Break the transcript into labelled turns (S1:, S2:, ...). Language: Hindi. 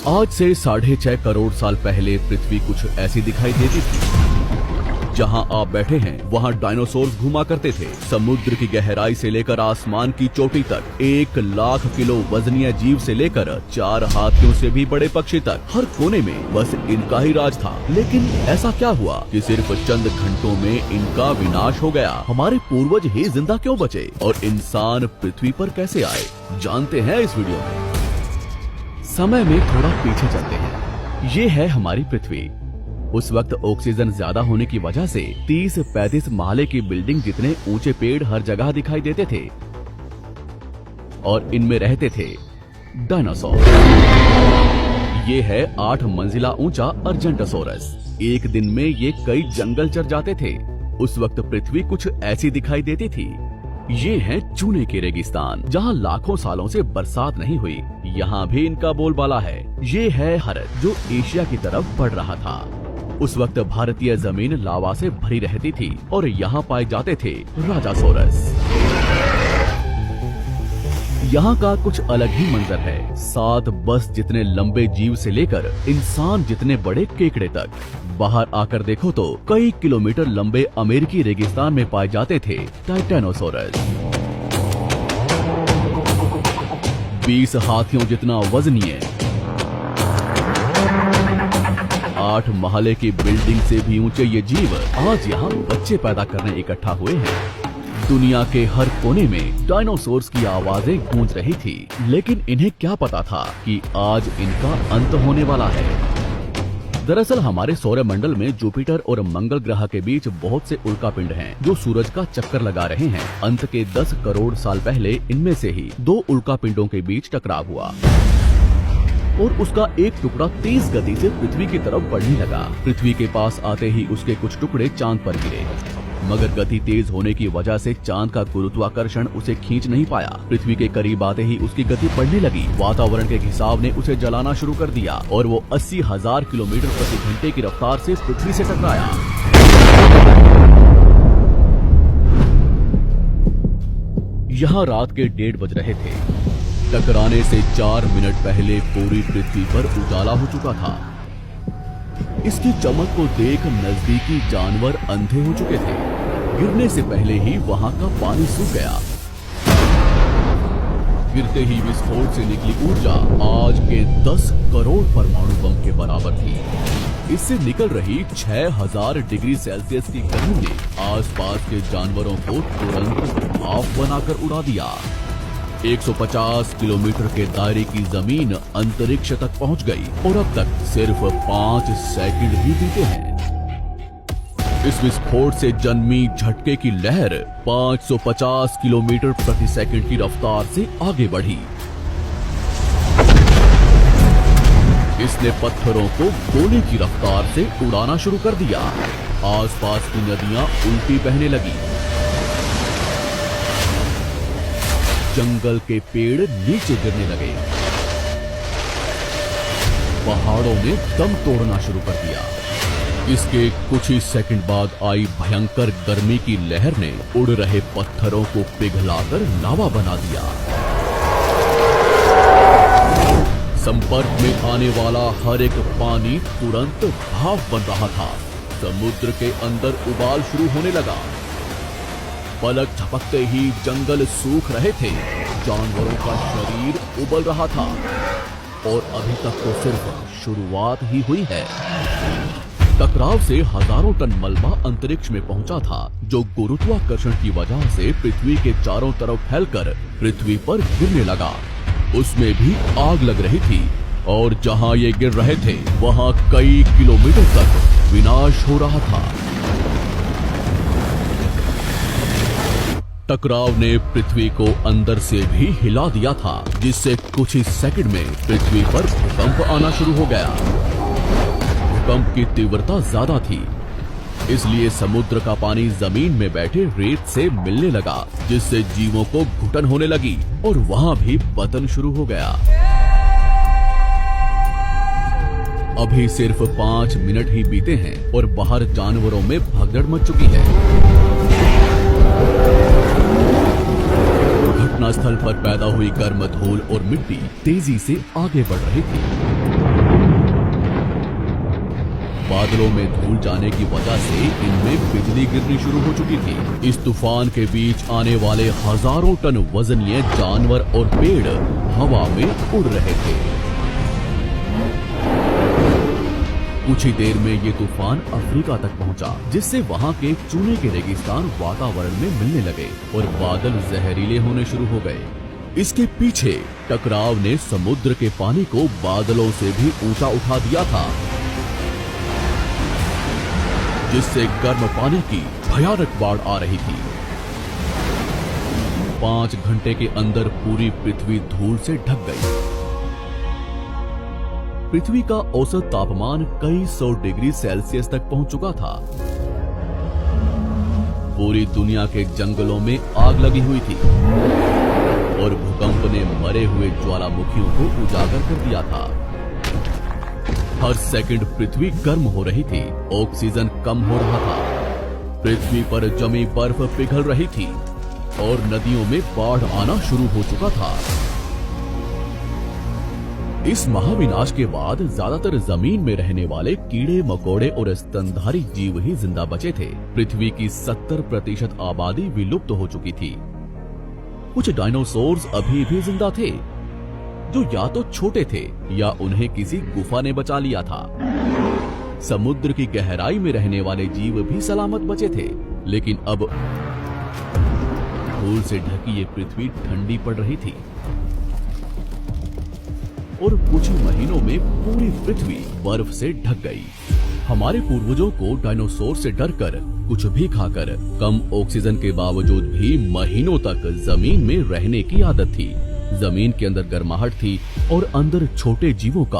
S1: आज से 6.5 करोड़ साल पहले पृथ्वी कुछ ऐसी दिखाई देती थी। जहां आप बैठे हैं वहां डायनासोर घुमा करते थे। समुद्र की गहराई से लेकर आसमान की चोटी तक 1 लाख किलो वजनीय जीव से लेकर 4 हाथियों से भी बड़े पक्षी तक हर कोने में बस इनका ही राज था। लेकिन ऐसा क्या हुआ कि सिर्फ चंद घंटों में इनका विनाश हो गया? हमारे पूर्वज ही जिंदा क्यों बचे और इंसान पृथ्वी पर कैसे आए, जानते हैं इस वीडियो में। समय में थोड़ा पीछे चलते हैं। ये है हमारी पृथ्वी। उस वक्त ऑक्सीजन ज्यादा होने की वजह से 30-35 महले की बिल्डिंग जितने ऊंचे पेड़ हर जगह दिखाई देते थे और इनमें रहते थे डायनासोर। ये है 8 मंजिला ऊंचा अर्जेंटोसोरस। एक दिन में ये कई जंगल चर जाते थे। उस वक्त पृथ्वी कुछ ऐसी दिखाई देती थी। ये है चूने के रेगिस्तान, जहाँ लाखों सालों से बरसात नहीं हुई। यहाँ भी इनका बोलबाला है। ये है हरत जो एशिया की तरफ बढ़ रहा था। उस वक्त भारतीय जमीन लावा से भरी रहती थी और यहाँ पाए जाते थे राजासोरस। यहाँ का कुछ अलग ही मंजर है। 7 बस जितने लंबे जीव से लेकर इंसान जितने बड़े केकड़े तक। बाहर आकर देखो तो कई किलोमीटर लंबे अमेरिकी रेगिस्तान में पाए जाते थे टाइटेनोसोरस। 20 हाथियों जितना वजनीय, 8 महले की बिल्डिंग से भी ऊंचे ये जीव आज यहाँ बच्चे पैदा करने इकट्ठा हुए हैं। दुनिया के हर कोने में डायनासोर्स की आवाजें गूंज रही थी, लेकिन इन्हें क्या पता था कि आज इनका अंत होने वाला है। दरअसल हमारे सौरमंडल में जुपिटर और मंगल ग्रह के बीच बहुत से उल्कापिंड हैं, जो सूरज का चक्कर लगा रहे हैं। अंत के 10 करोड़ साल पहले इनमें से ही 2 उल्कापिंडों के बीच टकराव हुआ और उसका एक टुकड़ा तेज गति से पृथ्वी की तरफ बढ़ने लगा। पृथ्वी के पास आते ही उसके कुछ टुकड़े चांद पर गिरे, मगर गति तेज होने की वजह से चांद का गुरुत्वाकर्षण उसे खींच नहीं पाया। पृथ्वी के करीब आते ही उसकी गति बढ़ने लगी। वातावरण के घिसाव ने उसे जलाना शुरू कर दिया और वो 80,000 किलोमीटर प्रति घंटे की रफ्तार से पृथ्वी से टकराया। यहाँ रात के 1:30 बज रहे थे। टकराने से 4 मिनट पहले पूरी पृथ्वी पर उजाला हो चुका था। इसकी चमक को देख नजदीकी जानवर अंधे हो चुके थे। गिरने से पहले ही वहां का पानी सूख गया। गिरते ही विस्फोट से निकली ऊर्जा आज के 10 करोड़ परमाणु बम के बराबर थी। इससे निकल रही 6000 डिग्री सेल्सियस की गर्मी ने आसपास के जानवरों को तुरंत भाप बनाकर उड़ा दिया। 150 किलोमीटर के दायरे की जमीन अंतरिक्ष तक पहुंच गई और अब तक सिर्फ 5 सेकंड ही बीते हैं। इस विस्फोट से जन्मी झटके की लहर 550 किलोमीटर प्रति सेकंड की रफ्तार से आगे बढ़ी। इसने पत्थरों को गोले की रफ्तार से उड़ाना शुरू कर दिया। आसपास की नदियां उल्टी बहने लगी। जंगल के पेड़ नीचे गिरने लगे। पहाड़ों ने दम तोड़ना शुरू कर दिया। इसके कुछ ही सेकंड बाद आई भयंकर गर्मी की लहर ने उड़ रहे पत्थरों को पिघलाकर लावा बना दिया। संपर्क में आने वाला हर एक पानी तुरंत भाप बन रहा था। समुद्र के अंदर उबाल शुरू होने लगा। पलक झपकते ही जंगल सूख रहे थे। जानवरों का शरीर उबल रहा था और अभी तक तो सिर्फ शुरुआत ही हुई है। टकराव से हजारों टन मलबा अंतरिक्ष में पहुंचा था, जो गुरुत्वाकर्षण की वजह से पृथ्वी के चारों तरफ फैलकर पृथ्वी पर गिरने लगा। उसमें भी आग लग रही थी और जहां ये गिर रहे थे वहां कई किलोमीटर तक विनाश हो रहा था। टकराव ने पृथ्वी को अंदर से भी हिला दिया था, जिससे कुछ ही सेकंड में पृथ्वी पर भूकंप आना शुरू हो गया। भूकंप की तीव्रता ज्यादा थी, इसलिए समुद्र का पानी जमीन में बैठे रेत से मिलने लगा, जिससे जीवों को घुटन होने लगी और वहां भी पतन शुरू हो गया। अभी सिर्फ 5 मिनट ही बीते हैं और बाहर जानवरों में भगदड़ मच चुकी है। घटनास्थल पर पैदा हुई गर्म धूल और मिट्टी तेजी से आगे बढ़ रही थी। बादलों में धूल जाने की वजह से इनमें बिजली गिरनी शुरू हो चुकी थी। इस तूफान के बीच आने वाले हजारों टन वजनीय जानवर और पेड़ हवा में उड़ रहे थे। कुछ ही देर में ये तूफान अफ्रीका तक पहुंचा, जिससे वहां के चूने के रेगिस्तान वातावरण में मिलने लगे और बादल जहरीले होने शुरू हो गए। इसके पीछे टकराव ने समुद्र के पानी को बादलों से भी ऊंचा उठा दिया था, जिससे गर्म पानी की भयानक बाढ़ आ रही थी। 5 घंटे के अंदर पूरी पृथ्वी धूल से ढक गई। पृथ्वी का औसत तापमान कई 100 डिग्री सेल्सियस तक पहुंच चुका था। पूरी दुनिया के जंगलों में आग लगी हुई थी और भूकंप ने मरे हुए ज्वालामुखियों को उजागर कर दिया था। हर सेकंड पृथ्वी गर्म हो रही थी, ऑक्सीजन कम हो रहा था, पृथ्वी पर जमी बर्फ पिघल रही थी और नदियों में बाढ़ आना शुरू हो चुका था। इस महाविनाश के बाद ज्यादातर जमीन में रहने वाले कीड़े मकोड़े और स्तनधारी जीव ही जिंदा बचे थे। पृथ्वी की 70% आबादी विलुप्त हो चुकी थी। कुछ डायनासोर्स अभी भी जिंदा थे, जो या तो छोटे थे या उन्हें किसी गुफा ने बचा लिया था। समुद्र की गहराई में रहने वाले जीव भी सलामत बचे थे, लेकिन अब धूल से ढकी ये पृथ्वी ठंडी पड़ रही थी और कुछ ही महीनों में पूरी पृथ्वी बर्फ से ढक गई। हमारे पूर्वजों को डायनासोर से डरकर, कुछ भी खाकर, कम ऑक्सीजन के बावजूद भी महीनों तक जमीन में रहने की आदत थी। जमीन के अंदर गर्माहट थी और अंदर छोटे जीवों का